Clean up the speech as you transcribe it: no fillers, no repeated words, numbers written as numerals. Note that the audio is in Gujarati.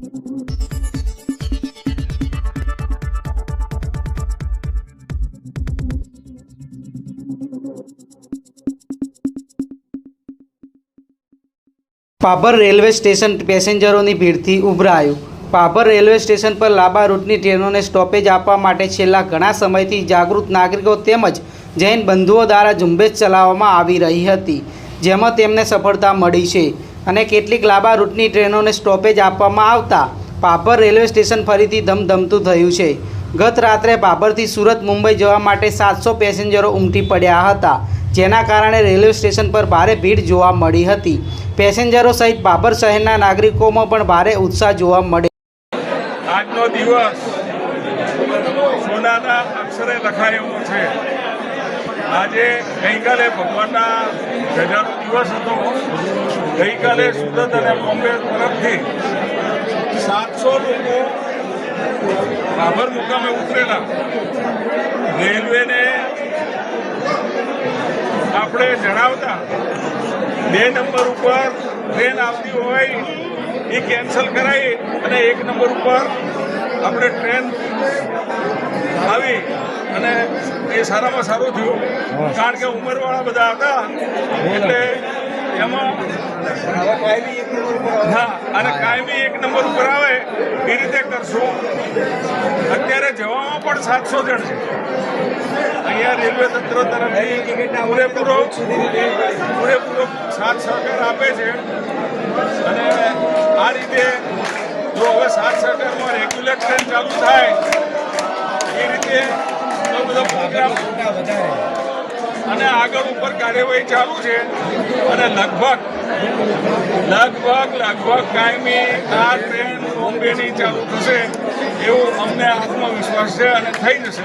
Bhabhar railway station પેસેન્જરોની ભીડથી ઉભરાયું। Bhabhar railway station પર લાંબા રૂટની ટ્રેનોને સ્ટોપેજ આપવા માટે છેલ્લા ઘણા સમયથી જાગૃત નાગરિકો તેમજ જૈન બંધુઓ દ્વારા ઝુંબેશ ચલાવવામાં આવી રહી હતી, જેમાં તેમને સફળતા મળી છે અને કેટલીક લાંબા રૂટની ટ્રેનોને સ્ટોપેજ આપવામાં આવતા પાભર રેલવે સ્ટેશન ફરીથી ધમધમતું થયું છે। ગત રાત્રે પાભરથી સુરત મુંબઈ જવા માટે 700 પેસેન્જરો ઉમટી પડ્યા હતા, જેના કારણે રેલવે સ્ટેશન પર ભારે ભીડ જોવા મળી હતી। પેસેન્જરો સહિત પાભર શહેરના નાગરિકોમાં પણ ભારે ઉત્સાહ જોવા મળે। આજનો દિવસ સોનાના અક્ષરે લખાયો છે। આજે ગઈકાલે ભગવાનના ધજાનો દિવસ હતો। ગઈકાલે સુરત અને બોમ્બે તરફથી 700 લોકો પાભર મુકામે ઉતરેલા। રેલવેને આપણે જણાવતા 2 નંબર ઉપર ટ્રેન આવતી હોય એ કેન્સલ કરાવી અને 1 નંબર ઉપર આપણે ટ્રેન આવી અને એ સારામાં સારું થયું, કારણ કે ઉંમરવાળા બધા હતા એટલે એમાં હા અને કાયમી 1 નંબર ઉપર આવે એ રીતે કરશું। અત્યારે જવામાં પણ 700 જણ છે। અહીંયા રેલવે તંત્ર તરફથી પૂરેપૂરો સાથ સહકાર આપે છે અને આ રીતે જો હવે સાથ સહકારમાં રેગ્યુલર ટ્રેન ચાલુ થાય એ રીતે બધો પ્રોગ્રામ અને આગળ ઉપર કાર્યવાહી ચાલુ છે અને લગભગ કાયમી આ ટ્રેન બોમ્બેની ચાલુ થશે એવું અમને આત્મવિશ્વાસ છે અને થઈ જશે।